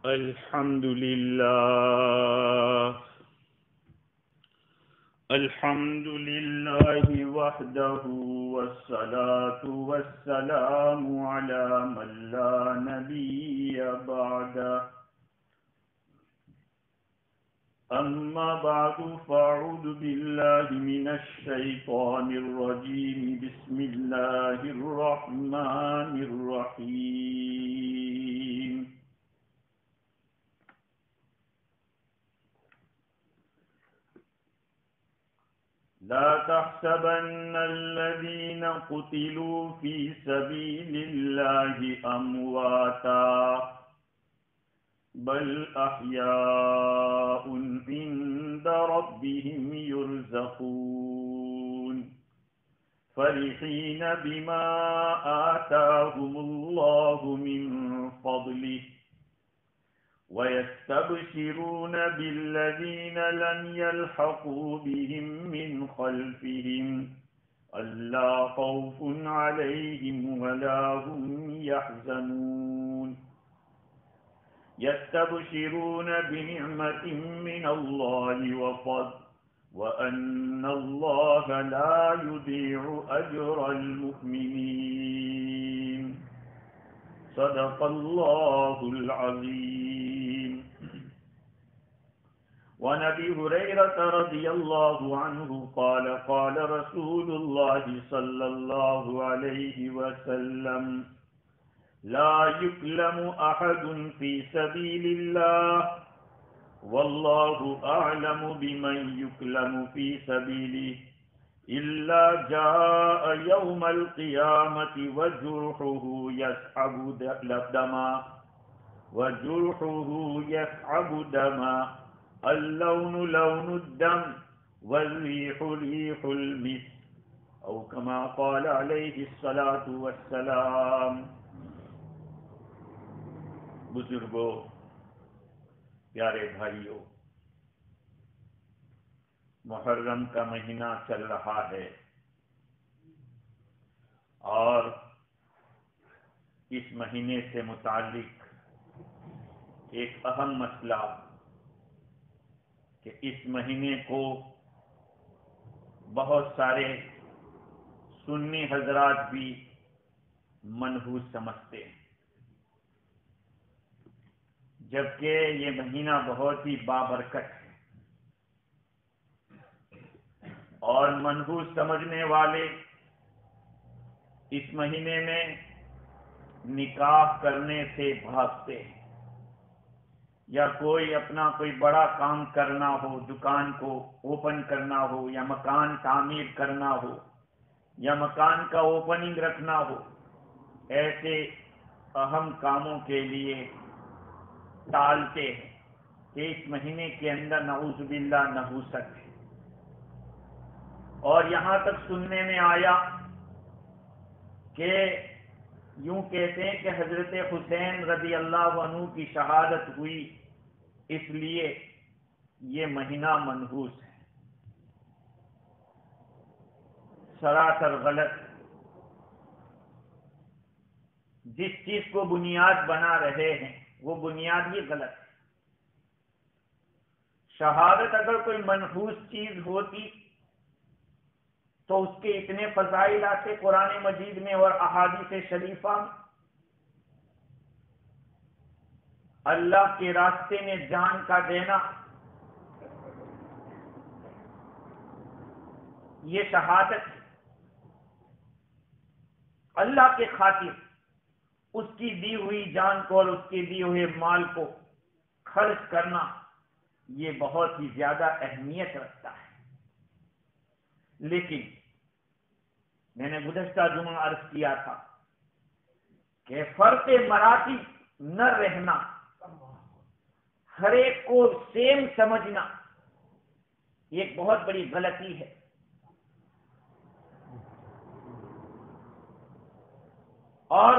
الحمد لله الحمد لله وحده والصلاة والسلام على من لا نبي بعده أما بعد فأعوذ بالله من الشيطان الرجيم بسم الله الرحمن الرحيم لا تحسبن الذين قتلوا في سبيل الله أمواتا بل أحياء عند ربهم يرزقون فرحين بما آتاهم الله من فضله ويستبشرون بالذين لم يلحقوا بهم من خلفهم ألا خوف عليهم ولا هم يحزنون يستبشرون بنعمة من الله وفضل وأن الله لا يضيع أجر المؤمنين صدق الله العظيم. وعن أبي هريرة رضي الله عنه قال قال رسول الله صلى الله عليه وسلم لا يكلم أحد في سبيل الله والله أعلم بمن يكلم في سبيله إلا جاء يوم القيامة وجرحه يسحب دما اللون لون الدم والريح ريح المسك أو كما قال عليه الصلاة والسلام. بزرگوں، پیارے بھائیوں، محرم کا مہینہ چل رہا ہے اور اس مہینے سے متعلق ایک اہم مسئلہ کہ اس مہینے کو بہت سارے سنی حضرات بھی منحوس سمجھتے ہیں، جبکہ یہ مہینہ بہت ہی بابرکت ہے اور منحوس سمجھنے والے اس مہینے میں نکاح کرنے سے بھاگتے ہیں، یا کوئی اپنا کوئی بڑا کام کرنا ہو، دکان کو اوپن کرنا ہو یا مکان تعمیر کرنا ہو یا مکان کا اوپننگ رکھنا ہو، ایسے اہم کاموں کے لیے ٹالتے ہیں کہ اس مہینے کے اندر نعوذ باللہ نحوست ہے. اور یہاں تک سننے میں آیا کہ یوں کہتے ہیں کہ حضرت حسین رضی اللہ عنہ کی شہادت ہوئی، اس لیے یہ مہینہ منحوس ہے. سراسر غلط. جس چیز کو بنیاد بنا رہے ہیں وہ بنیاد ہی غلط ہے. شہادت اگر کوئی منحوس چیز ہوتی تو اس کے اتنے فضائل آتے قرآن مجید میں اور احادیث شریفہ میں. اللہ کے راستے میں جان کا دینا یہ شہادت ہے. اللہ کے خاطر اس کی دی ہوئی جان کو اور اس کے دیے ہوئے مال کو خرچ کرنا یہ بہت ہی زیادہ اہمیت رکھتا ہے. لیکن میں نے گزشتہ جمعہ عرض کیا تھا کہ فرق مراتب نہ رہنا، ہر ایک کو سیم سمجھنا، یہ ایک بہت بڑی غلطی ہے. اور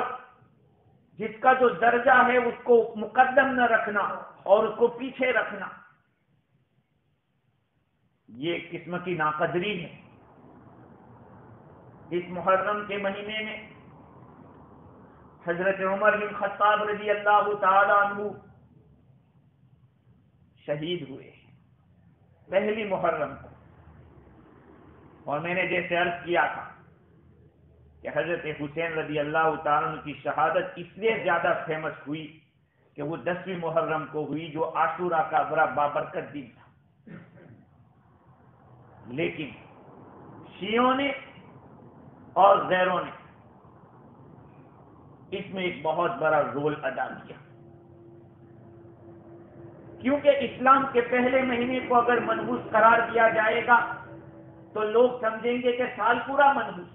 جس کا جو درجہ ہے اس کو مقدم نہ رکھنا اور اس کو پیچھے رکھنا، یہ ایک قسم کی ناقدری ہے. اس محرم کے مہینے میں حضرت عمر بن خطاب رضی اللہ تعالی عنہ شہید ہوئے پہلی محرم کو. اور میں نے جیسے عرض کیا تھا کہ حضرت حسین رضی اللہ تعالیٰ عنہ کی شہادت اس لیے زیادہ فیمس ہوئی کہ وہ 10ویں محرم کو ہوئی جو عاشورہ کا بڑا بابرکت دن تھا. لیکن شیعوں نے اور غیروں نے اس میں ایک بہت بڑا رول ادا کیا، کیونکہ اسلام کے پہلے مہینے کو اگر منحوس قرار دیا جائے گا تو لوگ سمجھیں گے کہ سال پورا منحوس،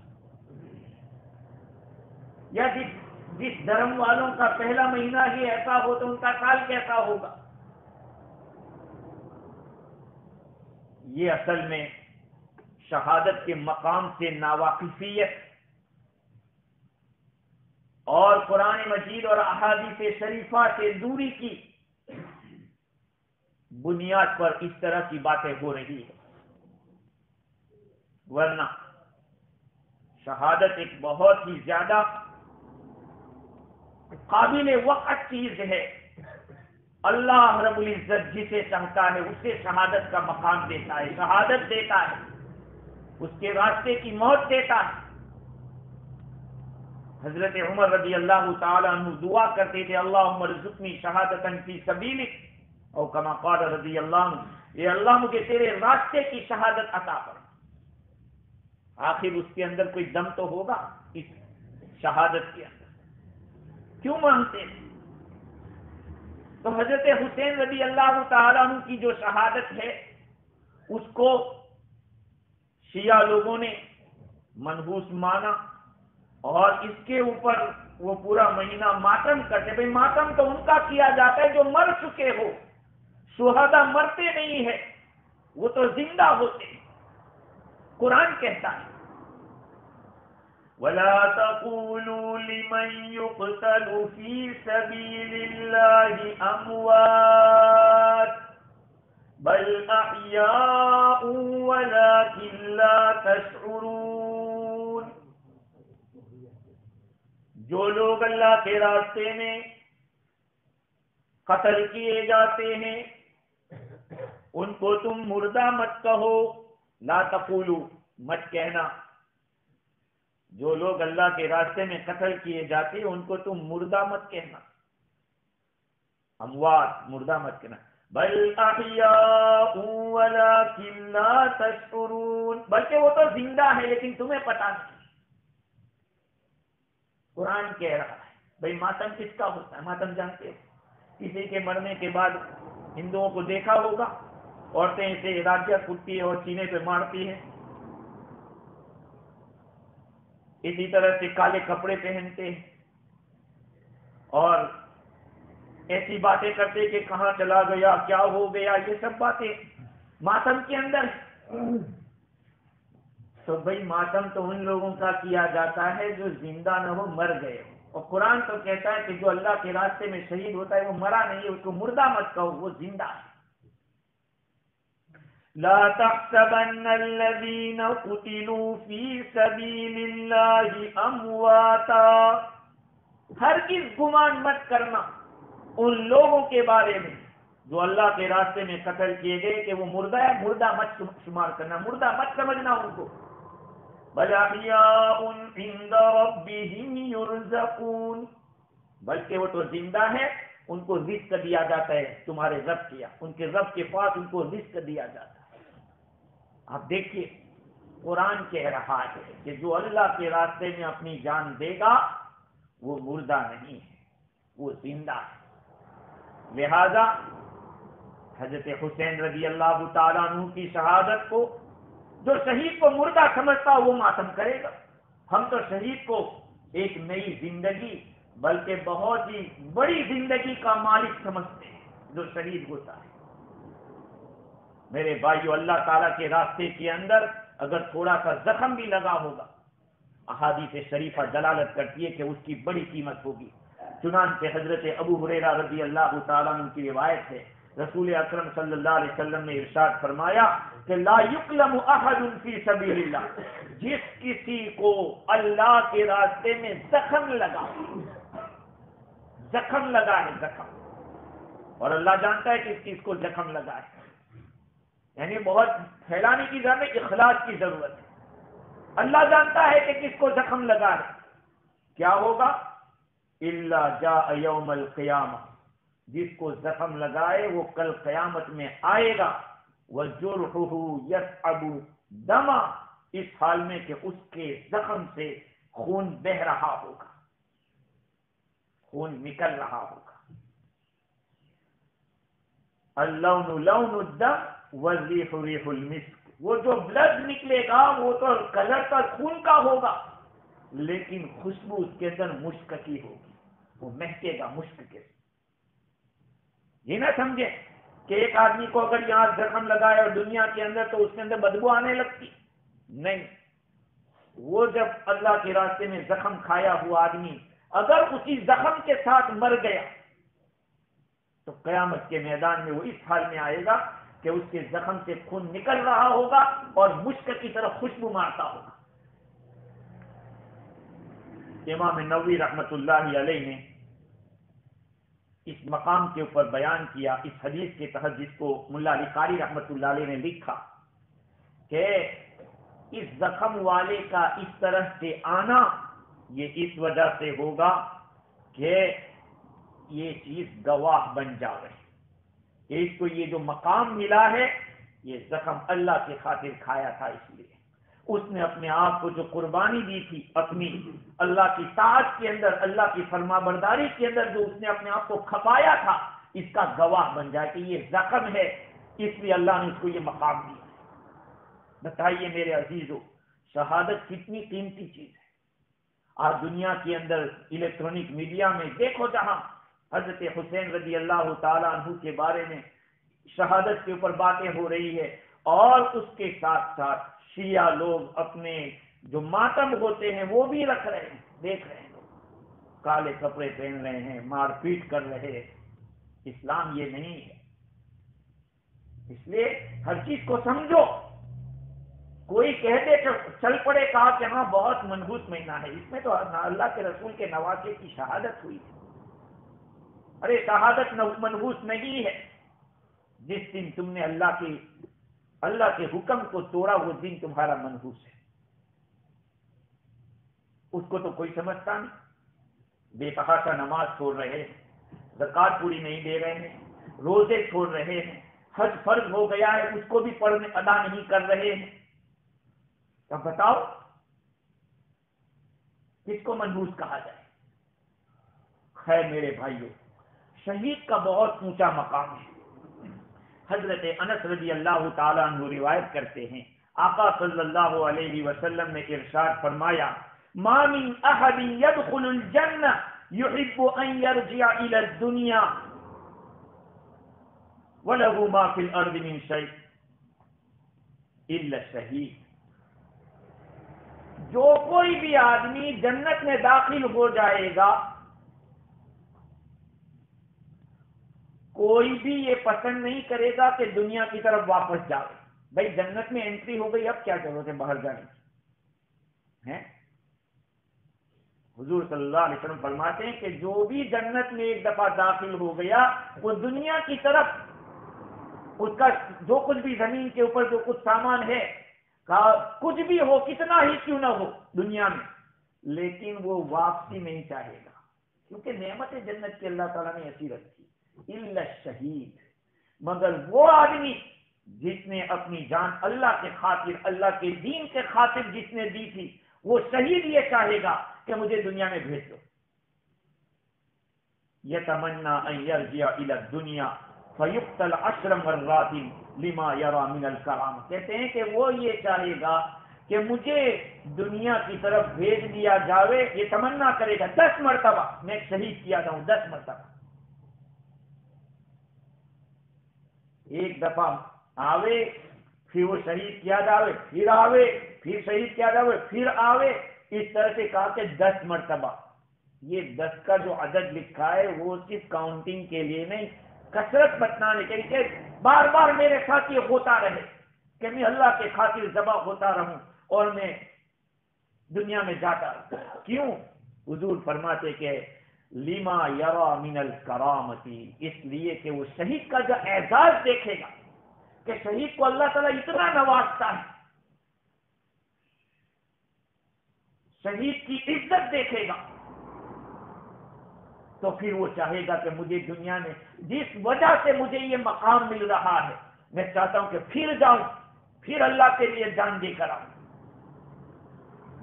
یا جس دھرم والوں کا پہلا مہینہ ہی ایسا ہو تو ان کا سال کیسا ہوگا. یہ اصل میں شہادت کے مقام سے ناواقفیت اور قرآن مجید اور احادیث شریفہ سے دوری کی بنیاد پر اس طرح کی باتیں ہو رہی ہیں. ورنہ شہادت ایک بہت ہی زیادہ قابل وقت چیز ہے. اللہ رب العزت جسے چاہتا ہے اسے شہادت کا مقام دیتا ہے، شہادت دیتا ہے، اس کے راستے کی موت دیتا ہے. حضرت عمر رضی اللہ تعالی عنہ دعا کرتے تھے اللہم ارزقنی شہادتا فی سبیلک، او کما قال رضی اللہ عنہ، اے اللہ مجھے تیرے راستے کی شہادت عطا کر. آخر اس کے اندر کوئی دم تو ہوگا اس شہادت کے اندر، کیوں مانگتے ہیں؟ تو حضرت حسین رضی اللہ تعالی عنہ کی جو شہادت ہے اس کو شیعہ لوگوں نے منحوس مانا اور اس کے اوپر وہ پورا مہینہ ماتم کرتے. بھئی ماتم تو ان کا کیا جاتا ہے جو مر چکے ہو، شہداء مرتے نہیں ہیں، وہ تو زندہ ہوتے ہیں. قرآن کہتا ہے وَلَا تَقُولُوا لِمَنْ يُقْتَلُ فِي سَبِيلِ اللَّهِ أَمْوَاتٌ بَلْ أَحْيَاءٌ وَلَكِنْ لَا تَشْعُرُونَ. جو لوگ اللہ کے راستے میں قتل کیے جاتے ہیں ان کو تم مردہ مت کہو. لا تقولوا مت کہنا، جو لوگ اللہ کے راستے میں قتل کیے جاتے ہیں ان کو تم مردہ مت کہنا، اموات مردہ مت کہنا. بل احیاء ولکن لا تشعرون، بلکہ وہ تو زندہ ہے لیکن تمہیں پتہ نہیں. قرآن کہہ رہا ہے. بھئی ماتم کس کا ہوتا ہے؟ ماتم جانتے ہو؟ کسی کے مرنے کے بعد ہندوؤں کو دیکھا ہوگا، عورتیں اسے راجیہ کٹتی ہے اور سینے پہ مارتی ہیں، اسی طرح سے کالے کپڑے پہنتے ہیں اور ایسی باتیں کرتے کہ کہاں چلا گیا، کیا ہو گیا، یہ سب باتیں ماتم کے اندر. تو بھئی ماتم تو ان لوگوں کا کیا جاتا ہے جو زندہ نہ ہو، مر گئے ہو. اور قرآن تو کہتا ہے کہ جو اللہ کے راستے میں شہید ہوتا ہے وہ مرا نہیں ہے، اس کو مردہ مت کہو، وہ زندہ ہے. لا تحسبن الذين قتلوا في سبيل الله امواتا، ہرگز گمان مت کرنا ان لوگوں کے بارے میں جو اللہ کے راستے میں قتل کیے گئے کہ وہ مردہ ہے. مردہ مت شمار کرنا، مردہ مت سمجھنا ان کو. بل احیاء عند ربهم يرزقون، بلکہ وہ تو زندہ ہے، ان کو رزق دیا جاتا ہے تمہارے رب کیا، ان کے رب کے پاس ان کو رزق دیا جاتا ہے. آپ دیکھیے قرآن کہہ رہا ہے کہ جو اللہ کے راستے میں اپنی جان دے گا وہ مردہ نہیں ہے، وہ زندہ ہے. لہذا حضرت حسین رضی اللہ تعالیٰ عنہ کی شہادت کو جو شہید کو مردہ سمجھتا وہ ماتم کرے گا. ہم تو شہید کو ایک نئی زندگی بلکہ بہت ہی بڑی زندگی کا مالک سمجھتے ہیں جو شہید ہوتا ہے. میرے بھائیو، اللہ تعالیٰ کے راستے کے اندر اگر تھوڑا سا زخم بھی لگا ہوگا، احادیث شریفہ دلالت کرتی ہے کہ اس کی بڑی قیمت ہوگی. چنانچہ حضرت ابو ہریرہ رضی اللہ تعالیٰ عنہ کی روایت ہے، رسول اکرم صلی اللہ علیہ وسلم نے ارشاد فرمایا کہ لا یکلم احد فی سبیل اللہ، جس کسی کو اللہ کے راستے میں زخم لگا ہے، زخم، اور اللہ جانتا ہے کہ اس چیز کو زخم لگا ہے. یعنی بہت پھیلانے کی ضرورت نہیں، اخلاص کی ضرورت ہے. اللہ جانتا ہے کہ کس کو زخم لگا ہے. کیا ہوگا؟ الا جاء یوم القیامہ، جس کو زخم لگائے وہ کل قیامت میں آئے گا. وجرحہ یصعب دما، اس حال میں کہ اس کے زخم سے خون بہ رہا ہوگا، خون نکل رہا ہوگا. اللون لون الدم والریح ریح المسک، وہ جو بلڈ نکلے گا وہ تو کلر کا خون کا ہوگا، لیکن خوشبو اس کے اندر مشک کی ہوگی، وہ مہکے گا مشک کے. یہ نہ سمجھے کہ ایک آدمی کو اگر یہاں زخم لگائے اور دنیا کے اندر تو اس کے اندر بدبو آنے لگتی. نہیں، وہ جب اللہ کے راستے میں زخم کھایا ہوا آدمی اگر اسی زخم کے ساتھ مر گیا تو قیامت کے میدان میں وہ اس حال میں آئے گا کہ اس کے زخم سے خون نکل رہا ہوگا اور مشک کی طرف خوشبو مارتا ہوگا. امام نووی رحمت اللہ علیہ نے اس مقام کے اوپر بیان کیا، اس حدیث کے تحت جس کو ملا علی قاری رحمت اللہ علیہ نے لکھا کہ اس زخم والے کا اس طرح سے آنا یہ اس وجہ سے ہوگا کہ یہ چیز گواہ بن جائے کہ اس کو یہ جو مقام ملا ہے یہ زخم اللہ کی خاطر کھایا تھا. اس لیے اس نے اپنے آپ کو جو قربانی دی تھی اپنی اللہ کی طاعت کے اندر، اللہ کی فرما برداری کے اندر جو اس نے اپنے آپ کو کھپایا تھا، اس کا گواہ بن جائے کہ یہ زخم ہے، اس لیے اللہ نے اس کو یہ مقام دیا. بتائیے میرے عزیزو، شہادت کتنی قیمتی چیز ہے. آج دنیا کے اندر الیکٹرانک میڈیا میں دیکھو، جہاں حضرت حسین رضی اللہ تعالیٰ عنہ کے بارے میں شہادت کے اوپر باتیں ہو رہی ہے، اور اس کے ساتھ ساتھ شیعہ لوگ اپنے جو ماتم ہوتے ہیں وہ بھی رکھ رہے ہیں. دیکھ رہے ہیں لوگ کالے کپڑے پہن رہے ہیں، مار پیٹ کر رہے ہیں. اسلام یہ نہیں ہے. اس لیے ہر چیز کو سمجھو. کوئی کہتے چل پڑے کہا کہ ہاں بہت منحوس مہینہ ہے، اس میں تو اللہ کے رسول کے نواسے کی شہادت ہوئی ہے. ارے شہادت منحوس نہیں ہے. جس دن تم نے اللہ کے حکم کو توڑا وہ دن تمہارا منحوس ہے. اس کو تو کوئی سمجھتا نہیں. بے تحاشا نماز چھوڑ رہے ہیں، زکات پوری نہیں دے رہے ہیں، روزے چھوڑ رہے ہیں، حج فرض ہو گیا ہے اس کو بھی پڑھنے ادا نہیں کر رہے ہیں. اب بتاؤ کس کو منحوس کہا جائے؟ خیر میرے بھائیوں، شہید کا بہت اونچا مقام ہے. حضرت انس رضی اللہ تعالیٰ عنہ روایت کرتے ہیں، آقا صلی اللہ علیہ وسلم نے ارشاد فرمایا، ما من احد يدخل الجنہ يحب ان يرجع الى الدنيا وله ما في الارض من شيء الا الشهيد. جو کوئی بھی آدمی جنت میں داخل ہو جائے گا، کوئی بھی یہ پسند نہیں کرے گا کہ دنیا کی طرف واپس جائے. بھائی جنت میں انٹری ہو گئی، اب کیا ضرورت ہے باہر جانے کی؟ حضور صلی اللہ علیہ وسلم فرماتے ہیں کہ جو بھی جنت میں ایک دفعہ داخل ہو گیا وہ دنیا کی طرف اس کا جو کچھ بھی زمین کے اوپر جو کچھ سامان ہے، کچھ بھی ہو، کتنا ہی کیوں نہ ہو دنیا میں، لیکن وہ واپسی نہیں چاہے گا، کیونکہ نعمت جنت کی اللہ تعالیٰ نے ایسی رکھی. الا الشہید، مگر وہ آدمی جس نے اپنی جان اللہ کے خاطر، اللہ کے دین کے خاطر جس نے دی تھی، وہ شہید یہ چاہے گا کہ مجھے دنیا میں بھیج دو. یتمنا ان یرجع الی الدنیا فیقتل 10 مرات لما یرى من الکرامہ. کہتے ہیں کہ وہ یہ چاہے گا کہ مجھے دنیا کی طرف بھیج دیا جاوے، یہ تمنا کرے گا 10 مرتبہ میں شہید کیا جاؤں، 10 مرتبہ. ایک دفعہ آوے پھر وہ شہید کیا جاوے، پھر آوے پھر شہید کیا جاوے، پھر آوے، اس طرح سے کہا کہ 10 مرتبہ. یہ 10 کا جو عدد لکھا ہے وہ صرف کاؤنٹنگ کے لیے نہیں، کثرت بتانے کے لیے کہ بار بار میرے ساتھ یہ ہوتا رہے کہ میں اللہ کے خاطر ذبح ہوتا رہوں اور میں دنیا میں جاتا رہوں. کیوں؟ حضور فرماتے کہ لما یرا من الکرامتی، اس لیے کہ وہ شہید کا جو اعزاز دیکھے گا کہ شہید کو اللہ تعالیٰ اتنا نوازتا ہے، شہید کی عزت دیکھے گا، تو پھر وہ چاہے گا کہ مجھے دنیا میں جس وجہ سے مجھے یہ مقام مل رہا ہے، میں چاہتا ہوں کہ پھر جاؤں، پھر اللہ کے لیے جان دے کر آؤں۔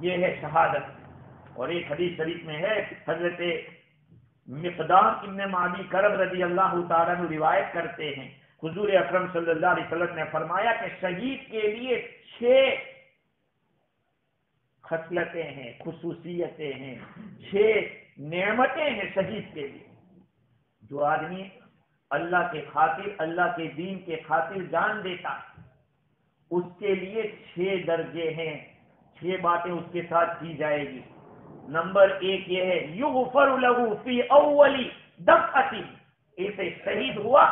یہ ہے شہادت۔ اور ایک حدیث شریف میں ہے، حضرت مقدام ابن معدی کرب رضی اللہ تعالیٰ عنہ روایت کرتے ہیں، حضور اکرم صلی اللہ علیہ وسلم نے فرمایا کہ شہید کے لیے 6 خصلتیں ہیں، خصوصیتیں ہیں، 6 نعمتیں ہیں شہید کے لیے۔ جو آدمی اللہ کے خاطر، اللہ کے دین کے خاطر جان دیتا ہے، اس کے لیے 6 درجے ہیں، 6 باتیں اس کے ساتھ کی جائے گی۔ نمبر 1 یہ ہے، یغفر له فی اول دفعۃ، ایسے شہید ہوا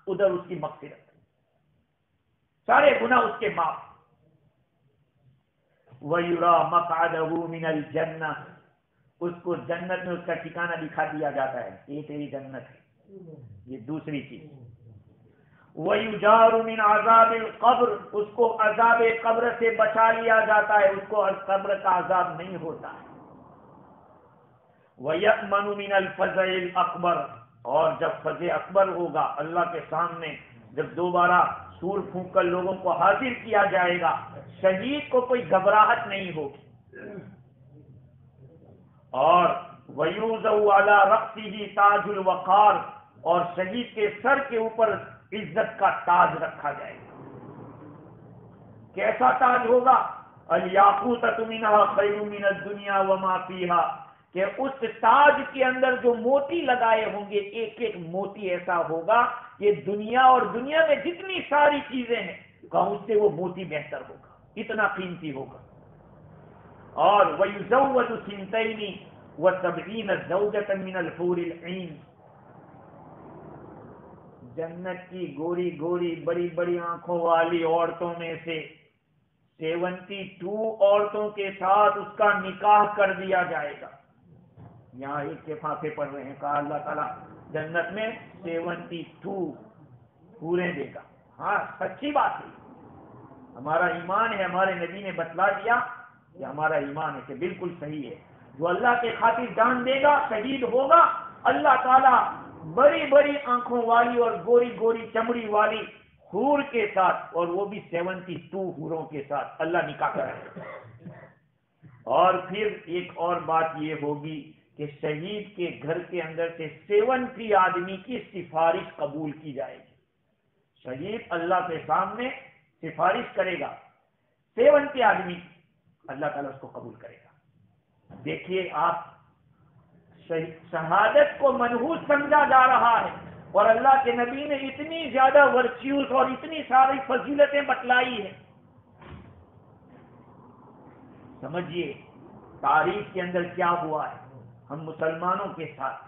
ادھر اس کی مغفرت، سارے گناہ اس کے معاف۔ وَيُرَى مَقْعَدَهُ مِنَ الْجَنَّةِ، اس کو جنت میں اس کا ٹھکانہ دکھا دیا جاتا ہے، یہ تیری جنت ہے۔ یہ دوسری چیز۔ وَيُجَارُ مِنْ عَذَابِ الْقَبْرِ، اس کو عذاب قبر سے بچا لیا جاتا ہے، اس کو قبر کا عذاب نہیں ہوتا ہے۔ وَيَأْمَنُ مِنَ الْفَزْعِ الْأَكْبَرِ، اور جب فزع اکبر ہوگا، اللہ کے سامنے جب دوبارہ سور پھونک کر لوگوں کو حاضر کیا جائے گا، شہید کو کوئی گھبراہٹ نہیں ہوگی۔ اور وَيُوضَعُ عَلَى رَأْسِهِ تَاجُ الْوَقَارِ، اور شہید کے سر کے اوپر عزت کا تاج رکھا جائے گا۔ کیسا تاج ہوگا؟ الْيَاقُوتَةُ مِنْهَا خَيْرٌ مِنَ الدُّنْيَا وَمَا فِيهَا، کہ اس تاج کے اندر جو موتی لگائے ہوں گے، ایک ایک موتی ایسا ہوگا کہ دنیا اور دنیا میں جتنی ساری چیزیں ہیں، کہاں اس سے وہ موتی بہتر ہوگا، اتنا قیمتی ہوگا۔ اور وَيُزَوَّجُ سِنْتَيْنِ وَسَبْعِينَ زَوْجَةً مِنَ الْحُورِ الْعِينِ، جنت کی گوری گوری بڑی بڑی آنکھوں والی عورتوں میں سے 72 عورتوں کے ساتھ اس کا نکاح کر دیا جائے گا۔ یہاں ایک کے فاقے پڑھ رہے ہیں، کہا اللہ تعالیٰ جنت میں 72 پورے دے گا۔ ہاں سچی بات ہے، ہمارا ایمان ہے، ہمارے نبی نے بتلا دیا کہ ہمارا ایمان ہے کہ بالکل صحیح ہے۔ جو اللہ کے خاطر جان دے گا، شہید ہوگا، اللہ تعالیٰ بڑی بڑی آنکھوں والی اور گوری گوری چمڑی والی حور کے ساتھ، اور وہ بھی 72 حوروں کے ساتھ اللہ نکاح کرے گا۔ اور پھر ایک اور بات یہ ہوگی کہ شہید کے گھر کے اندر سے 70 آدمی کی سفارش قبول کی جائے گی۔ شہید اللہ کے سامنے سفارش کرے گا، 70 آدمی، اللہ تعالیٰ اس کو قبول کرے گا۔ دیکھیے آپ، شہادت کو منحوس سمجھا جا رہا ہے، اور اللہ کے نبی نے اتنی زیادہ ورچیوز اور اتنی ساری فضیلتیں بتلائی ہیں۔ سمجھیے تاریخ کے اندر کیا ہوا ہے۔ ہم مسلمانوں کے ساتھ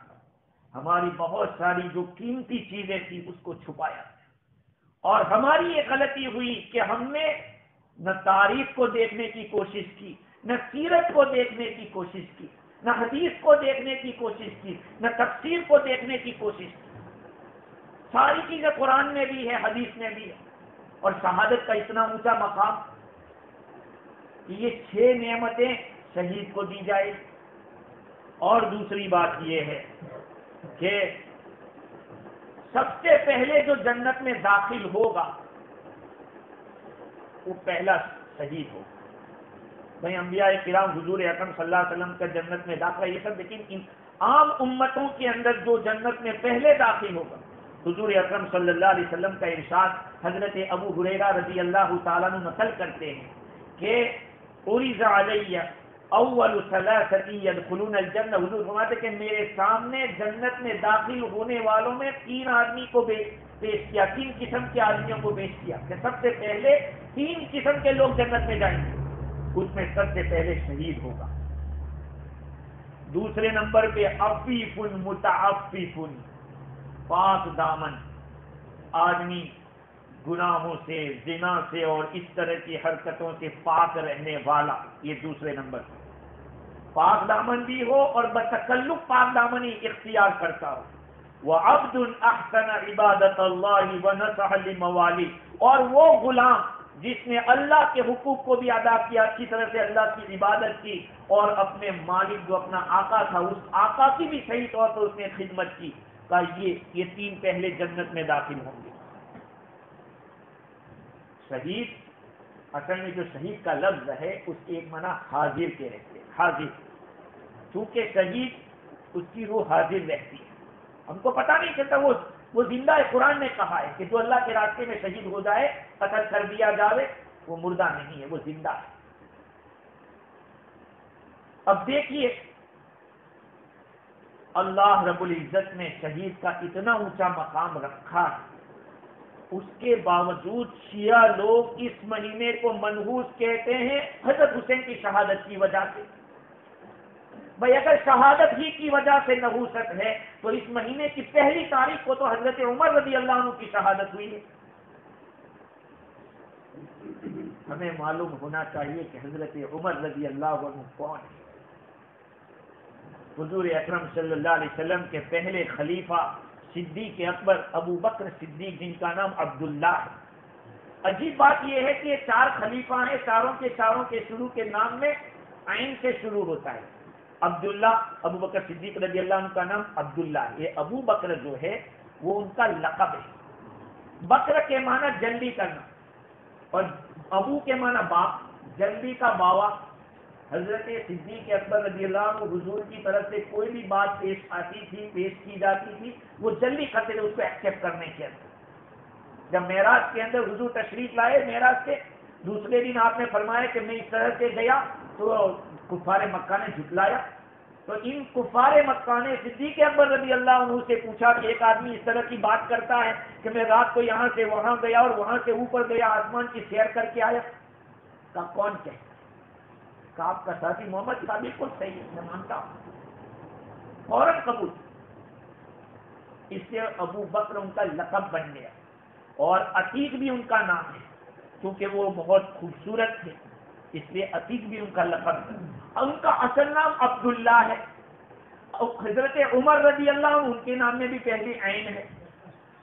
ہماری بہت ساری جو قیمتی چیزیں تھیں اس کو چھپایا، اور ہماری یہ غلطی ہوئی کہ ہم نے نہ تاریخ کو دیکھنے کی کوشش کی، نہ سیرت کو دیکھنے کی کوشش کی، نہ حدیث کو دیکھنے کی کوشش کی، نہ تفسیر کو دیکھنے کی کوشش کی۔ ساری چیزیں قرآن میں بھی ہے، حدیث میں بھی ہے، اور شہادت کا اتنا اونچا مقام کہ یہ 6 نعمتیں شہید کو دی جائے۔ اور دوسری بات یہ ہے کہ سب سے پہلے جو جنت میں داخل ہوگا وہ پہلا شہید ہوگا۔ بھائی انبیاء کرام، حضور اکرم صلی اللہ علیہ وسلم کا جنت میں داخلہ یہ سب، لیکن عام امتوں کے اندر جو جنت میں پہلے داخل ہوگا، حضور اکرم صلی اللہ علیہ وسلم کا ارشاد حضرت ابو ہریرہ رضی اللہ تعالیٰ عنہ نقل کرتے ہیں کہ عرض علی اول ثلاثة يدخلون الجنہ، حضور فرماتے کہ میرے سامنے جنت میں داخل ہونے والوں میں 3 آدمی کو پیش کیا، 3 قسم کے آدمیوں کو پیش کیا کہ سب سے پہلے 3 قسم کے لوگ جنت میں جائیں گے، اس میں سب سے پہلے شہید ہوگا۔ دوسرے نمبر پہ عفیف متعفف، پاک دامن آدمی، گناہوں سے، زنا سے اور اس طرح کی حرکتوں سے پاک رہنے والا، یہ دوسرے نمبر۔ پاک دامن بھی ہو اور بتکلف پاک دامنی اختیار کرتا ہو. وَعَبْدٌ أَحْسَنَ عِبَادَةَ اللَّهِ وَنَصَحَ لِمَوَالِهِ، اور وہ غلام جس نے اللہ کے حقوق کو بھی ادا کیا، اچھی طرح سے اللہ کی عبادت کی، اور اپنے مالک جو اپنا آقا تھا اس آقا کی بھی صحیح طور پر اس نے خدمت کی، کہا یہ تین پہلے جنت میں داخل ہوں گے. شہید، اصل میں جو شہید کا لفظ ہے اس کے ایک معنی حاضر کے رہتے ہیں، حاضر. چونکہ شہید اس کی روح حاضر رہتی ہے، ہم کو پتہ نہیں چلتا وہ زندہ ہے. قرآن نے کہا ہے کہ جو اللہ کے راستے میں شہید ہو جائے، قتل کر دیا جائے، وہ مردہ نہیں ہے، وہ زندہ ہے. اب دیکھیے اللہ رب العزت نے شہید کا اتنا اونچا مقام رکھا ہے، اس کے باوجود شیعہ لوگ اس مہینے کو منحوس کہتے ہیں حضرت حسین کی شہادت کی وجہ سے. بھائی اگر شہادت ہی کی وجہ سے نحوست ہے تو اس مہینے کی پہلی تاریخ کو تو حضرت عمر رضی اللہ عنہ کی شہادت ہوئی ہے. ہمیں معلوم ہونا چاہیے کہ حضرت عمر رضی اللہ عنہ کون ہے. حضور اکرم صلی اللہ علیہ وسلم کے پہلے خلیفہ صدیق اکبر ابو بکر صدیق، جن کا نام عبداللہ ہے. عجیب بات یہ ہے کہ یہ چار خلیفہ ہیں، چاروں کے شروع کے نام میں عین سے شروع ہوتا ہے. عبداللہ، ابو بکر صدیق رضی اللہ عنہ کا نام عبداللہ. یہ ابو بکر جو ہے وہ ان کا لقب ہے. بکر کے معنی جلدی کرنا، اور ابو کے معنی باپ، جلدی کا باوا. حضرت صدیق اکبر رضی اللہ عنہ حضور کی طرف سے کوئی بھی بات پیش آتی تھی، پیش کی جاتی تھی، وہ جلدی کرتے تھے اس کو ایکسیپٹ کرنے کے اندر. جب معراج کے اندر حضور تشریف لائے، معراج کے دوسرے دن آپ نے فرمایا کہ میں اس طرح سے گیا تو کفار مکہ نے جھٹلایا. تو ان کفار مکہ نے صدیق اکبر رضی اللہ عنہ سے پوچھا کہ ایک آدمی اس طرح کی بات کرتا ہے کہ میں رات کو یہاں سے وہاں گیا اور وہاں سے اوپر گیا، آسمان کی سیر کر کے آیا. کہا کون کہتا ہے؟ کہا آپ کا ساتھی محمد. کہا بالکل صحیح ہے، میں مانتا ہوں. فوراً قبول. اس سے ابو بکر ان کا لقب بن گیا، اور عتیق بھی ان کا نام ہے کیونکہ وہ بہت خوبصورت تھے، اس لیے عتیق بھی ان کا لقب ہے. ان کا اصل نام عبداللہ ہے. حضرت عمر رضی اللہ عنہ ان کے نام میں بھی پہلی عین ہے،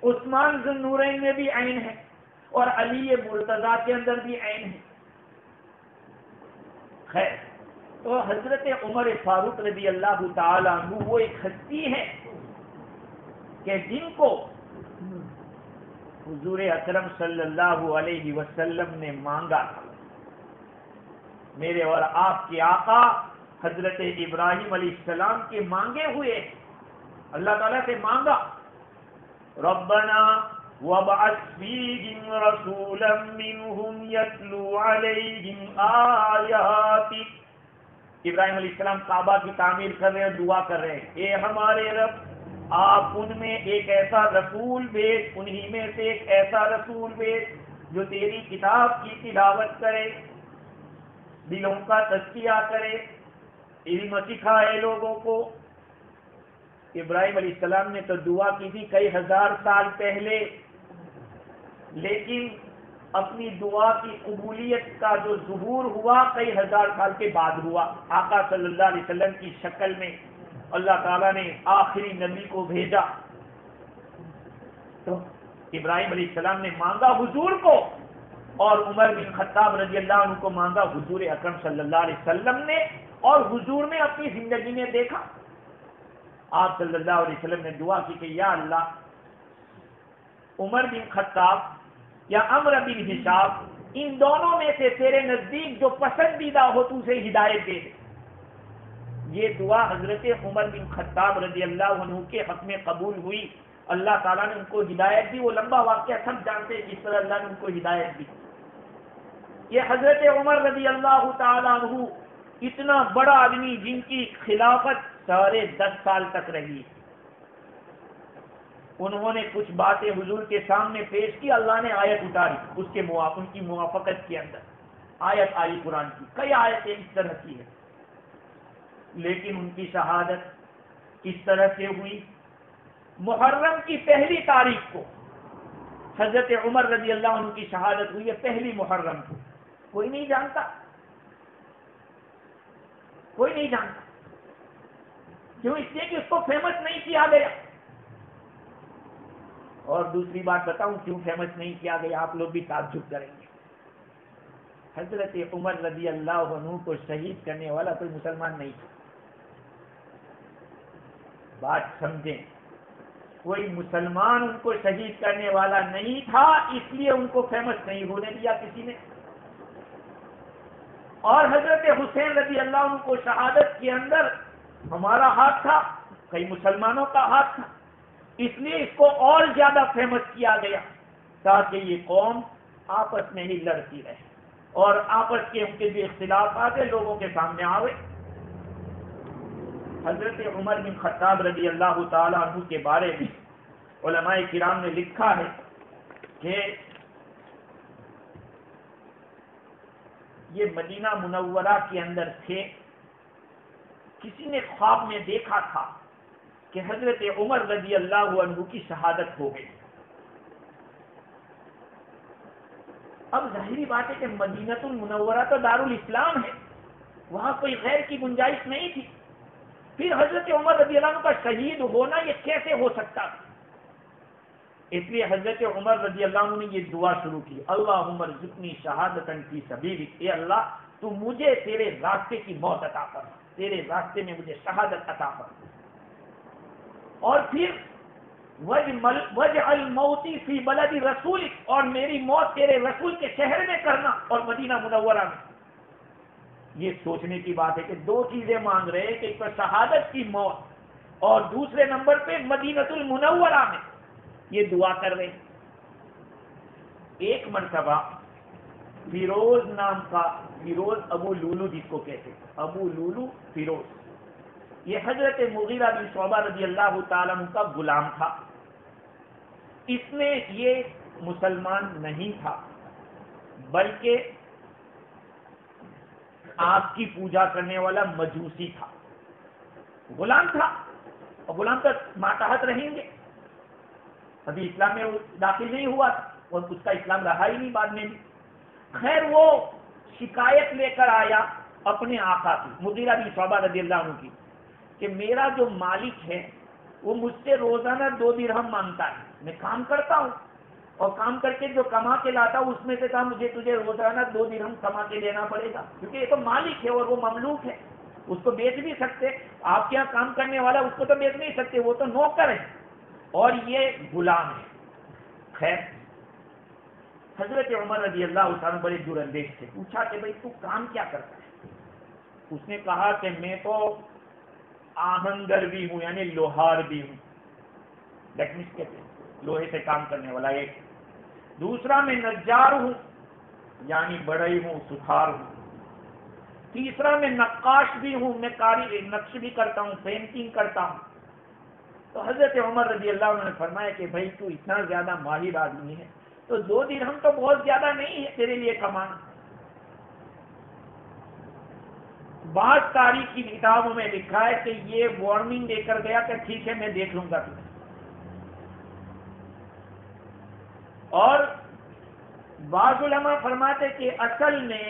عثمان ذو النورین میں بھی عین ہے، اور علی مرتضیٰ کے اندر بھی عین ہے. خیر، تو حضرت عمر فاروق رضی اللہ تعالی عنہ وہ ایک ہستی ہے کہ جن کو حضور اکرم صلی اللہ علیہ وسلم نے مانگا تھا. میرے اور آپ کے آقا حضرت ابراہیم علیہ السلام کے مانگے ہوئے اللہ تعالیٰ سے مانگا، ربنا وابعث فیہم رسولا منہم یتلو علیہم آیاتک. ابراہیم علیہ السلام کعبہ کی تعمیر کر رہے ہیں، دعا کر رہے ہیں، اے ہمارے رب آپ ان میں ایک ایسا رسول بھیج، انہی میں سے ایک ایسا رسول بھیج جو تیری کتاب کی تلاوت کرے، دلوں کا تزکیہ کرے، علم سکھائے لوگوں کو. ابراہیم علیہ السلام نے تو دعا کی تھی کئی ہزار سال پہلے، لیکن اپنی دعا کی قبولیت کا جو ظہور ہوا کئی ہزار سال کے بعد ہوا. آقا صلی اللہ علیہ وسلم کی شکل میں اللہ تعالیٰ نے آخری نبی کو بھیجا. تو ابراہیم علیہ السلام نے مانگا حضور کو، اور عمر بن خطاب رضی اللہ عنہ کو مانگا حضور اکرم صلی اللہ علیہ وسلم نے. اور حضور نے اپنی زندگی میں دیکھا، آپ صلی اللہ علیہ وسلم نے دعا کی کہ یا اللہ عمر بن خطاب یا عمرو بن حشام، ان دونوں میں سے تیرے نزدیک جو پسندیدہ ہو تو اسے ہدایت دے دے. یہ دعا حضرت عمر بن خطاب رضی اللہ عنہ کے حق میں قبول ہوئی. اللہ تعالیٰ نے ان کو ہدایت دی. وہ لمبا واقعہ سب جانتے ہیں کس طرح اللہ نے ان کو ہدایت دی. یہ حضرت عمر رضی اللہ تعالیٰ عنہ اتنا بڑا آدمی جن کی خلافت 10.5 سال تک رہی، انہوں نے کچھ باتیں حضور کے سامنے پیش کی، اللہ نے آیت اتاری اس کے ان کی موافقت کے اندر. آیت آئی قرآن کی، کئی آیتیں اس طرح کی ہیں، لیکن ان کی شہادت کس طرح سے ہوئی؟ محرم کی پہلی تاریخ کو حضرت عمر رضی اللہ عنہ کی شہادت ہوئی ہے، پہلی محرم کو. کوئی نہیں جانتا، کوئی نہیں جانتا. کیوں؟ اس لیے کہ اس کو فیمس نہیں کیا گیا. اور دوسری بات بتاؤں کیوں فیمس نہیں کیا گیا، آپ لوگ بھی تعجب کریں گے. حضرت عمر رضی اللہ عنہ کو شہید کرنے والا کوئی مسلمان نہیں تھا. بات سمجھیں، کوئی مسلمان ان کو شہید کرنے والا نہیں تھا، اس لیے ان کو فیمس نہیں ہونے دیا کسی نے. اور حضرت حسین رضی اللہ عنہ کو شہادت کے اندر ہمارا ہاتھ تھا، کئی مسلمانوں کا ہاتھ تھا، اس لیے اس کو اور زیادہ فیمس کیا گیا تاکہ یہ قوم آپس میں ہی لڑتی رہے اور آپس کے ان کے جو اختلافات ہیں لوگوں کے سامنے آوے. حضرت عمر بن خطاب رضی اللہ تعالی عنہ کے بارے میں علماء کرام نے لکھا ہے کہ یہ مدینہ منورہ کے اندر تھے. کسی نے خواب میں دیکھا تھا کہ حضرت عمر رضی اللہ عنہ کی شہادت ہو گئی. اب ظاہری بات ہے کہ مدینہ المنورہ تو دارالاسلام ہے، وہاں کوئی غیر کی گنجائش نہیں تھی. پھر حضرت عمر رضی اللہ عنہ کا شہید ہونا یہ کیسے ہو سکتا تھا؟ اس لیے حضرت عمر رضی اللہ عنہ نے یہ دعا شروع کی، اللہم ارزقنی شہادتا فی سبیلک، اے اللہ تو مجھے تیرے راستے کی موت عطا فرما، تیرے راستے میں مجھے شہادت عطا فرما. اور پھر وجعل موتی فی بلد رسولک، اور میری موت تیرے رسول کے شہر میں کرنا اور مدینہ منورہ میں. یہ سوچنے کی بات ہے کہ دو چیزیں مانگ رہے ہیں، کہ ایک تو شہادت کی موت اور دوسرے نمبر پہ مدینہ المنورہ میں یہ دعا کر رہے ہیں. ایک مرتبہ فیروز نام کا، فیروز ابو لولو جس کو کہتے ہیں، ابو لولو فیروز، یہ حضرت مغیرہ بن شعبہ رضی اللہ تعالیٰ عنہ کا غلام تھا. اس میں یہ مسلمان نہیں تھا بلکہ آگ کی پوجا کرنے والا مجوسی تھا. غلام تھا، اور غلام تو ماتحت رہیں گے، ابھی اسلام میں داخل نہیں ہوا تھا اور اس کا اسلام رہا ہی نہیں بعد میں بھی. خیر وہ شکایت لے کر آیا اپنے آقا کی، مغیرہ بن شعبہ رضی اللہ عنہ کی، کہ میرا جو مالک ہے وہ مجھ سے روزانہ 2 درہم مانگتا ہے. میں کام کرتا ہوں اور کام کر کے جو کما کے لاتا ہوں اس میں سے کہا مجھے تجھے روزانہ 2 درہم کما کے دینا پڑے گا، کیونکہ یہ تو مالک ہے اور وہ مملوک ہے، اس کو بیچ نہیں سکتے. آپ کے یہاں کام کرنے والا اس کو تو بیچ نہیں سکتے، وہ تو نوکر ہے اور یہ غلام ہے. خیر حضرت عمر رضی اللہ عنہ بڑے دراندیش تھے. پوچھا کہ بھائی تو کام کیا کرتا ہے؟ اس نے کہا کہ میں تو آہنگر بھی ہوں، یعنی لوہار بھی ہوں، ٹیکنیشین کہتے ہیں لوہے سے کام کرنے والا ایک. دوسرا میں نجار ہوں، یعنی بڑھئی ہوں، سکھار ہوں. تیسرا میں نقاش بھی ہوں، میں نقش بھی کرتا ہوں، پینٹنگ کرتا ہوں. تو حضرت عمر رضی اللہ عنہ نے فرمایا کہ بھائی تو اتنا زیادہ ماہر آدمی ہے تو 2 درہم تو بہت زیادہ نہیں ہے تیرے لیے کمانا. بعض تاریخ کی کتابوں میں لکھا ہے کہ یہ وارننگ دے کر گیا کہ ٹھیک ہے میں دیکھ لوں گا تمہیں. اور بعض علماء فرماتے کہ اصل میں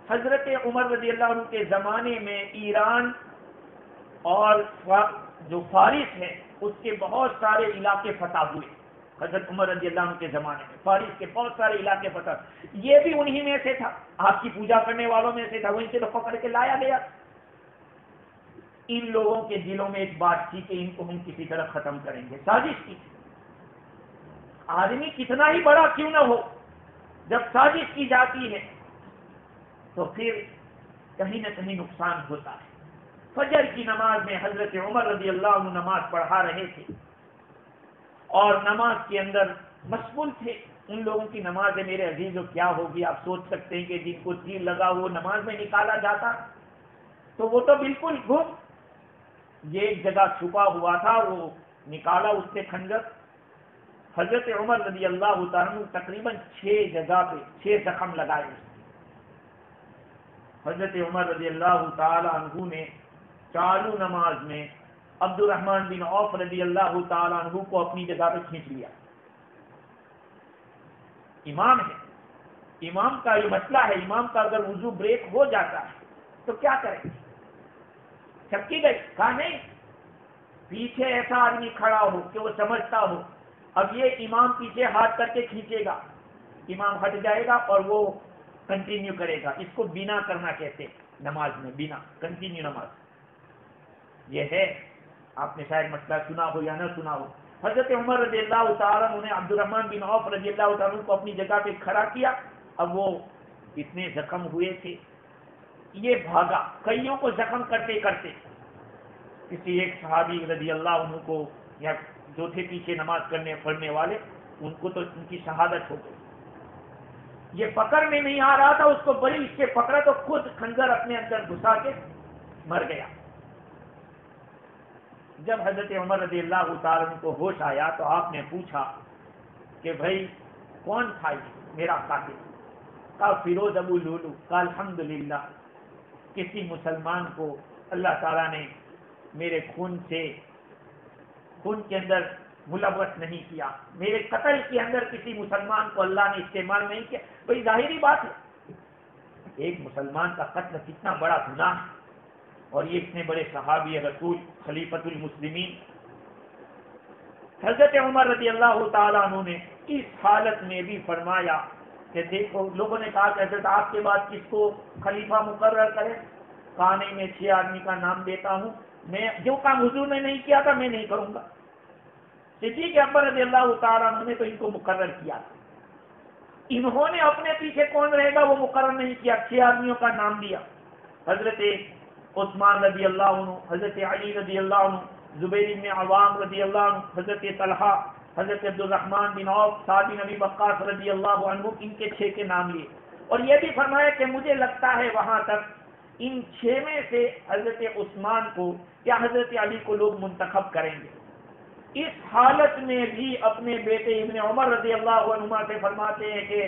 حضرت عمر رضی اللہ عنہ کے زمانے میں ایران اور جو فارس ہے اس کے بہت سارے علاقے فتح ہوئے. حضرت عمر رضی اللہ عنہ کے زمانے میں فارس کے بہت سارے علاقے فتح، یہ بھی انہی میں سے تھا، آپ کی پوجا کرنے والوں میں سے تھا، وہیں سے تو پکڑ کے لایا گیا. ان لوگوں کے دلوں میں ایک بات تھی کہ ان کو ہم کسی طرح ختم کریں گے. سازش کی. آدمی کتنا ہی بڑا کیوں نہ ہو، جب سازش کی جاتی ہے تو پھر کہیں نہ کہیں نقصان ہوتا ہے. فجر کی نماز میں حضرت عمر رضی اللہ عنہ نماز پڑھا رہے تھے اور نماز کے اندر مشغول تھے. ان لوگوں کی نماز ہے میرے عزیزو کیا ہوگی، آپ سوچ سکتے ہیں کہ جن کو تیر لگا وہ نماز میں نکالا جاتا تو وہ تو بالکل گم. یہ ایک جگہ چھپا ہوا تھا، وہ نکالا اس سے خنجر. حضرت عمر رضی اللہ تعالیٰ تقریباً 6 جگہ پہ 6 زخم لگائے. حضرت عمر رضی اللہ تعالی عنہ نے چالو نماز میں عبد الرحمن بن عوف رضی اللہ تعالی عنہ کو اپنی جگہ پہ کھینچ لیا. امام ہے، امام کا یہ مسئلہ ہے، امام کا اگر وضو بریک ہو جاتا ہے تو کیا کریں؟ چھپکی گئی؟ کہا نہیں، پیچھے ایسا آدمی کھڑا ہو کہ وہ سمجھتا ہو اب یہ امام پیچھے ہاتھ کر کے کھینچے گا، امام ہٹ جائے گا اور وہ کنٹینیو کرے گا، اس کو بنا کرنا کہتے ہیں نماز میں، بنا کنٹینیو نماز یہ ہے۔ آپ نے شاید مسئلہ سنا ہو یا نہ سنا ہو، حضرت عمر رضی اللہ تعالیٰ عنہ نے عبد الرحمن بن عوف رضی اللہ تعالیٰ عنہ کو اپنی جگہ پہ کھڑا کیا، اب وہ اتنے زخم ہوئے تھے یہ بھاگا، کئیوں کو زخم کرتے کرتے کسی ایک صحابی رضی اللہ عنہ کو یا جو تھے پیچھے نماز پڑھنے والے ان کو تو ان کی شہادت ہو گئی، یہ پکڑ میں نہیں آ رہا تھا، اس کو بڑی اس سے پکڑا تو خود خنجر اپنے اندر گھسا کے مر گیا۔ جب حضرت عمر رضی اللہ تعالیٰ عنہ کو ہوش آیا تو آپ نے پوچھا کہ بھائی کون تھا یہ میرا قاتل؟ کہا فیروز ابو لولو۔ کہا الحمدللہ کسی مسلمان کو اللہ تعالیٰ نے میرے خون کے اندر ملوث نہیں کیا، میرے قتل کے اندر کسی مسلمان کو اللہ نے استعمال نہیں کیا۔ بھائی ظاہری بات ہے ایک مسلمان کا قتل کتنا بڑا گناہ ہے، اور یہ اتنے بڑے صحابی رسول خلیفۃ المسلمین حضرت عمر رضی اللہ تعالیٰ عنہ نے اس حالت میں بھی فرمایا کہ دیکھو، لوگوں نے کہا کہ حضرت آپ کے بعد کس کو خلیفہ مقرر کریں؟ کہا نہیں، میں 6 آدمی کا نام دیتا ہوں، میں جو کام حضور نے نہیں کیا تھا میں نہیں کروں گا۔ صدیق اکبر رضی اللہ تعالیٰ عنہ نے تو ان کو مقرر کیا تھا، انہوں نے اپنے پیچھے کون رہے گا وہ مقرر نہیں کیا، 6 آدمیوں کا نام دیا، حضرت عثمان رضی اللہ عنہ، حضرت علی رضی اللہ عنہ، زبیر بن عوام رضی اللہ عنہ، حضرت طلحہ، حضرت عبد الرحمن بن عوف، سعد بن ابی وقاص رضی اللہ عنہ، ان کے 6 کے نام لیے، اور یہ بھی فرمایا کہ مجھے لگتا ہے وہاں تک ان 6 میں سے حضرت عثمان کو یا حضرت علی کو لوگ منتخب کریں گے۔ اس حالت میں بھی اپنے بیٹے ابن عمر رضی اللہ عنہما سے فرماتے ہیں کہ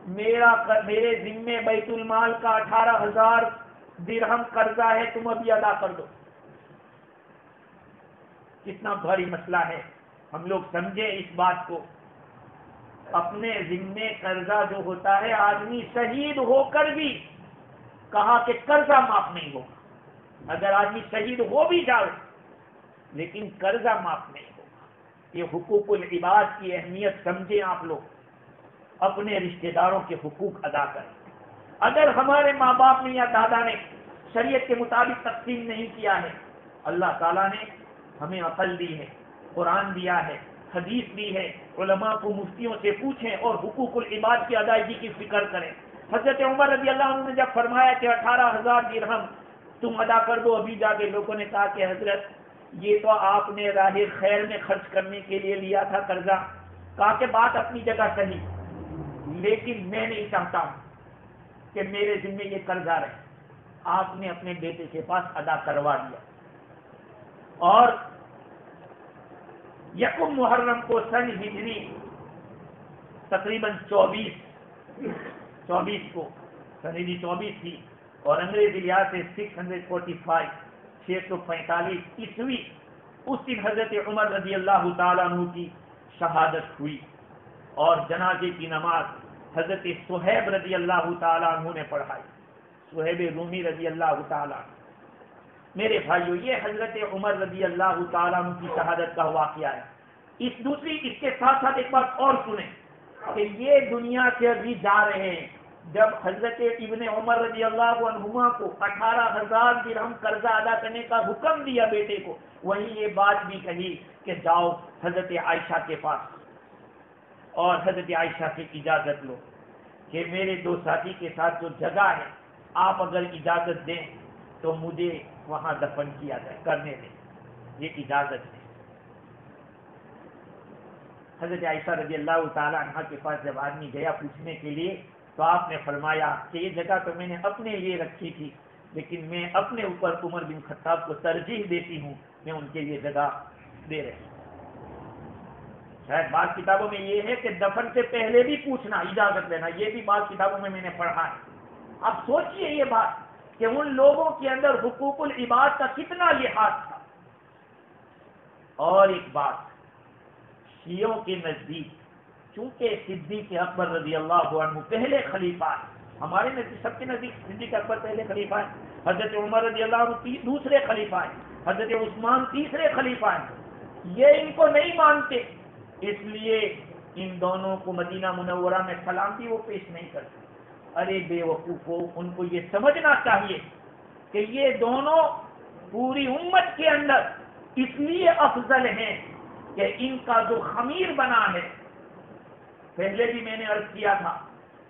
میرے ذمے بیت المال کا 18,000 درہم قرضہ ہے، تم ابھی ادا کر دو۔ کتنا بھاری مسئلہ ہے، ہم لوگ سمجھیں اس بات کو۔ اپنے ذمے قرضہ جو ہوتا ہے، آدمی شہید ہو کر بھی کہا کہ قرضہ معاف نہیں ہوگا، اگر آدمی شہید ہو بھی جائے لیکن قرضہ معاف نہیں ہوگا۔ یہ حقوق العباد کی اہمیت سمجھیں آپ لوگ، اپنے رشتہ داروں کے حقوق ادا کریں۔ اگر ہمارے ماں باپ نے یا دادا نے شریعت کے مطابق تقسیم نہیں کیا ہے، اللہ تعالیٰ نے ہمیں عقل دی ہے، قرآن دیا ہے، حدیث دی ہے، علماء کو مفتیوں سے پوچھیں اور حقوق العباد کی ادائیگی کی فکر کریں۔ حضرت عمر رضی اللہ عنہ نے جب فرمایا کہ 18,000 درہم تم ادا کر دو، ابھی جا کے لوگوں نے کہا کہ حضرت یہ تو آپ نے راہ خیر میں خرچ کرنے کے لیے لیا تھا قرضہ۔ کہا کہ بات اپنی جگہ صحیح، لیکن میں نہیں چاہتا ہوں کہ میرے ذمہ یہ قرضہ رہے۔ آپ نے اپنے بیٹے کے پاس ادا کروا دیا، اور یکم محرم کو سن ہجری تقریباً 24 کو سن ہجری 24 تھی، اور انگریزی لحاظ سے 645 عیسوی، اس دن حضرت عمر رضی اللہ تعالیٰ عنہ کی شہادت ہوئی، اور جنازے کی نماز حضرت صہیب رضی اللہ تعالیٰ عنہ نے پڑھائی، صہیب رومی رضی اللہ تعالیٰ عنہ۔ میرے بھائیو، یہ حضرت عمر رضی اللہ تعالیٰ عنہ کی شہادت کا واقعہ ہے۔ اس کے ساتھ ساتھ ایک بات اور سنیں کہ یہ دنیا سے ابھی جا رہے ہیں، جب حضرت ابن عمر رضی اللہ عنہما کو 18,000 درہم قرضہ ادا کرنے کا حکم دیا بیٹے کو، وہیں یہ بات بھی کہی کہ جاؤ حضرت عائشہ کے پاس اور حضرت عائشہ سے اجازت لو کہ میرے 2 ساتھی کے ساتھ جو جگہ ہے آپ اگر اجازت دیں تو مجھے وہاں دفن کیا جائے، کرنے دیں، یہ اجازت ہے۔ حضرت عائشہ رضی اللہ تعالیٰ عنہ کے پاس جب آدمی گیا پوچھنے کے لیے تو آپ نے فرمایا کہ یہ جگہ تو میں نے اپنے لیے رکھی تھی، لیکن میں اپنے اوپر عمر بن خطاب کو ترجیح دیتی ہوں، میں ان کے لیے جگہ دے رہی ہوں۔ شاید بعض کتابوں میں یہ ہے کہ دفن سے پہلے بھی پوچھنا، اجازت لینا، یہ بھی بعض کتابوں میں نے پڑھا ہے۔ اب سوچئے یہ بات کہ ان لوگوں کے اندر حقوق العباد کا کتنا لحاظ تھا۔ اور ایک بات، شیعوں کے نزدیک چونکہ صدیق اکبر رضی اللہ عنہ پہلے خلیفہ ہیں، ہمارے نزدیک سب کے نزدیک صدیق اکبر پہلے خلیفہ ہیں، حضرت عمر رضی اللہ عنہ دوسرے خلیفہ ہیں، حضرت عثمان تیسرے خلیفہ ہیں، یہ ان کو نہیں مانتے، اس لیے ان دونوں کو مدینہ منورہ میں سلام بھی وہ پیش نہیں کرتے۔ ارے بے وقوفو، ان کو یہ سمجھنا چاہیے کہ یہ دونوں پوری امت کے اندر اس لیے افضل ہیں کہ ان کا جو خمیر بنا ہے، پہلے بھی میں نے عرض کیا تھا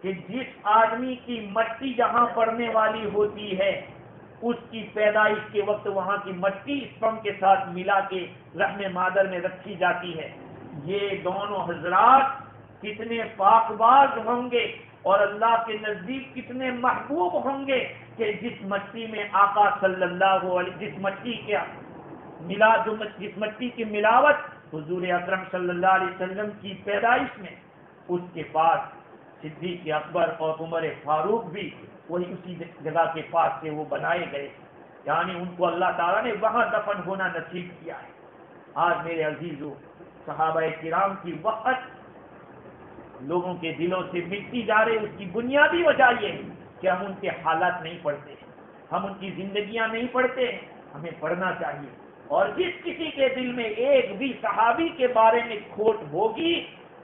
کہ جس آدمی کی مٹی جہاں پڑنے والی ہوتی ہے اس کی پیدائش کے وقت وہاں کی مٹی اسپم کے ساتھ ملا کے رحم مادر میں رکھی جاتی ہے۔ یہ دونوں حضرات کتنے پاک باز ہوں گے اور اللہ کے نزدیک کتنے محبوب ہوں گے کہ جس مٹی میں آقا صلی اللہ علیہ جس مٹی کی ملاوٹ حضور اکرم صلی اللہ علیہ وسلم کی پیدائش میں، اس کے پاس صدیق اکبر اور عمر فاروق بھی وہی اسی جگہ کے پاس سے وہ بنائے گئے، یعنی ان کو اللہ تعالیٰ نے وہاں دفن ہونا نصیب کیا ہے۔ آج میرے عزیزو، صحابہ کرام کی وقت لوگوں کے دلوں سے مٹتی جا رہی، اس کی بنیادی وجہ یہ ہے کہ ہم ان کے حالات نہیں پڑھتے، ہم ان کی زندگیاں نہیں پڑھتے، ہمیں پڑھنا چاہیے۔ اور جس کسی کے دل میں ایک بھی صحابی کے بارے میں کھوٹ ہوگی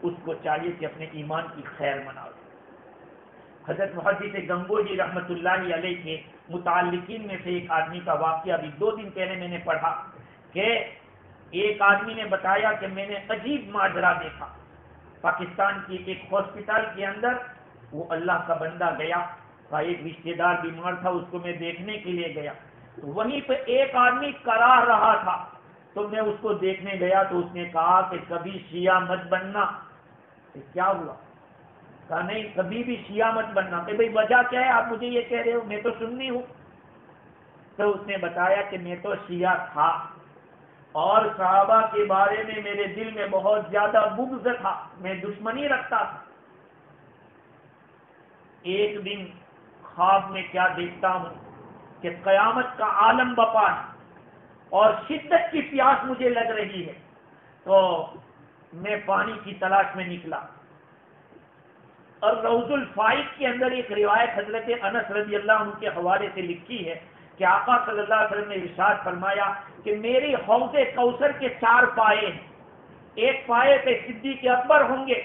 اس کو چاہیے کہ اپنے ایمان کی خیر منائے۔ حضرت محدث گنگوہی رحمۃ اللہ علیہ کے متعلقین میں سے ایک آدمی کا واقعہ ابھی 2 دن پہلے میں نے پڑھا کہ ایک آدمی نے بتایا کہ میں نے عجیب ماجرا دیکھا پاکستان کی ایک ہاسپٹل کے اندر۔ وہ اللہ کا بندہ گیا، کا ایک رشتے دار بیمار تھا، اس کو میں دیکھنے کے لیے گیا، تو وہیں پہ ایک آدمی کراہ رہا تھا، تو میں اس کو دیکھنے گیا تو اس نے کہا کہ کبھی شیعہ مت بننا۔ کیا ہوا؟ کہا نہیں، کبھی بھی شیعہ مت بننا۔ کہ بھئی وجہ کیا ہے آپ مجھے یہ کہہ رہے ہو؟ میں تو سنی ہوں۔ تو اس نے بتایا کہ میں تو شیعہ تھا اور صحابہ کے بارے میں میرے دل میں بہت زیادہ بغض تھا، میں دشمنی رکھتا تھا۔ ایک دن خواب میں کیا دیکھتا ہوں کہ قیامت کا عالم بپا ہے اور شدت کی پیاس مجھے لگ رہی ہے، تو میں پانی کی تلاش میں نکلا، اور روض الفائق کے اندر ایک روایت حضرت انس رضی اللہ عنہ کے حوالے سے لکھی ہے کہ آقا صلی اللہ علیہ وسلم نے ارشاد فرمایا کہ میری حوض کوثر کے 4 پائے ہیں، ایک پائے پہ صدیق اکبر ہوں گے،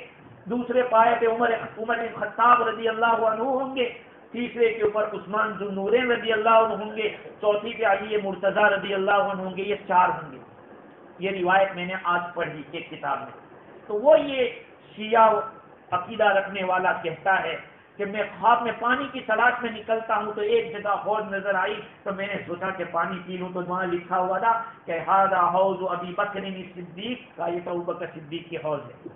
دوسرے پائے پہ عمر بن خطاب رضی اللہ عنہ ہوں گے، تیسرے کے اوپر عثمان ذو النورین رضی اللہ عنہ ہوں گے، چوتھی پہ علی مرتضیٰ رضی اللہ عنہ ہوں گے، یہ 4 ہوں گے۔ یہ روایت میں نے آج پڑھی ایک کتاب میں۔ تو وہ یہ شیعہ عقیدہ رکھنے والا کہتا ہے کہ میں خواب میں پانی کی تلاش میں نکلتا ہوں تو ایک جگہ حوض نظر آئی، تو میں نے سوچا کہ پانی پی لوں، تو وہاں لکھا ہوا تھا کہ ھذا حوض ابی بکر الصدیق، کا یہ تو ابوبکر صدیق کے حوض ہے۔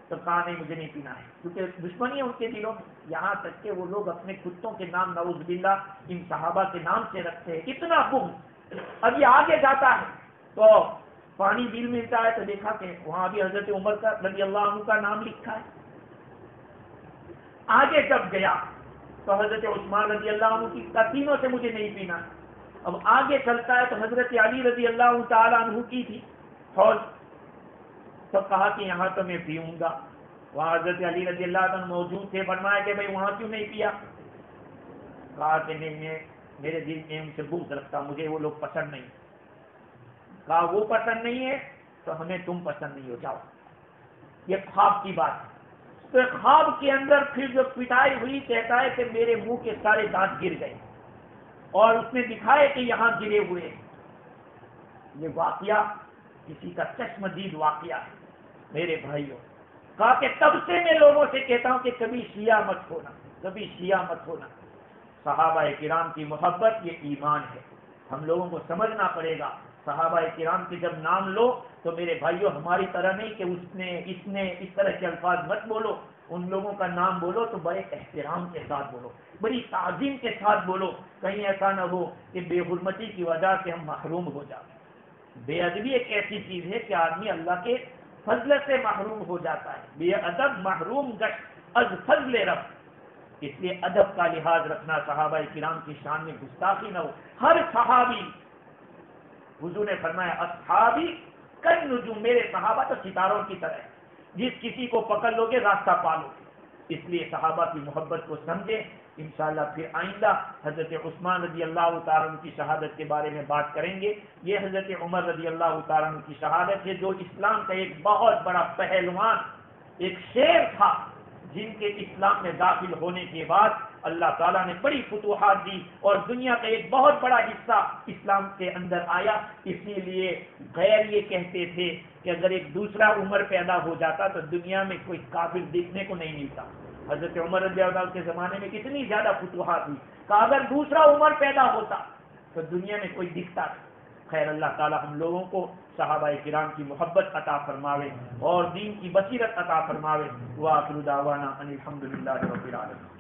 تو کہا نہیں، مجھے نہیں پینا ہے، کیونکہ دشمنی ہے ان کے دلوں میں، یہاں تک کہ وہ لوگ اپنے کتوں کے نام نعوذ باللہ ان صحابہ کے نام سے رکھتے ہیں، اتنا بغض۔ اب یہ آگے جاتا ہے تو پانی بل ملتا ہے تو دیکھا کہ وہاں بھی حضرت عمر کا رضی اللہ عنہ کا نام لکھا ہے۔ آگے جب گیا تو حضرت عثمان رضی اللہ عنہ کی تینوں سے مجھے نہیں پینا۔ اب آگے چلتا ہے تو حضرت علی رضی اللہ تعالیٰ عنہ کی تھی حوض، تو کہا کہ یہاں تو میں پیوں گا، وہاں حضرت علی رضی اللہ عنہ موجود تھے، فرمایا کہ بھائی وہاں کیوں نہیں پیا؟ کہا کہ نہیں، میں میرے دل میں ان سے بغض رکھتا، مجھے وہ لوگ پسند نہیں۔ کہا وہ پسند نہیں ہے تو ہمیں تم پسند نہیں ہو، جاؤ۔ یہ خواب کی بات ہے۔ تو خواب کے اندر پھر جو پٹائی ہوئی، کہتا ہے کہ میرے منہ کے سارے دانت گر گئے اور اس نے دکھائے کہ یہاں گرے ہوئے۔ یہ واقعہ کسی کا چشمدید واقعہ ہے میرے بھائیوں۔ کہا کہ تب سے میں لوگوں سے کہتا ہوں کہ کبھی شیعہ مت ہونا، کبھی شیعہ مت ہونا۔ صحابہ کرام کی محبت یہ ایمان ہے، ہم لوگوں کو سمجھنا پڑے گا۔ صحابہ کرام کے جب نام لو تو میرے بھائیوں ہماری طرح نہیں کہ اس نے اس طرح کے الفاظ مت بولو، ان لوگوں کا نام بولو تو بڑے احترام کے ساتھ بولو، بڑی تعظیم کے ساتھ بولو، کہیں ایسا نہ ہو کہ بے حرمتی کی وجہ سے ہم محروم ہو جائیں۔ بے ادبی ایک ایسی چیز ہے کہ آدمی اللہ کے فضل سے محروم ہو جاتا ہے۔ بے ادب محروم گشت از فضل رب، اس لیے ادب کا لحاظ رکھنا، صحابہ کرام کی شان میں گستاخی نہ ہو۔ ہر صحابی، حضور نے فرمایا اصحابی کالنجوم، میرے صحابہ تو ستاروں کی طرح ہے، جس کسی کو پکڑ لو گے راستہ پالو گے۔ اس لیے صحابہ کی محبت کو سمجھیں. انشاءاللہ پھر آئندہ حضرت عثمان رضی اللہ تعالیٰ عنہ کی شہادت کے بارے میں بات کریں گے. یہ حضرت عمر رضی اللہ تعالیٰ عنہ کی شہادت ہے جو اسلام کا ایک بہت بڑا پہلوان، ایک شیر تھا، جن کے اسلام میں داخل ہونے کے بعد اللہ تعالیٰ نے بڑی فتوحات دی اور دنیا کا ایک بہت بڑا حصہ اسلام کے اندر آیا. اسی لیے غیر یہ کہتے تھے کہ اگر ایک دوسرا عمر پیدا ہو جاتا تو دنیا میں کوئی کافر دیکھنے کو نہیں ملتا. حضرت عمر رضی اللہ عنہ کے زمانے میں کتنی زیادہ فتوحات ہوئی کہ اگر دوسرا عمر پیدا ہوتا تو دنیا میں کوئی دکھتا نہیں. خیر، اللہ تعالی ہم لوگوں کو صحابہ کرام کی محبت عطا فرماوے اور دین کی بصیرت عطا فرماوے. وآخر دعوانا ان الحمد للہ رب العالمین.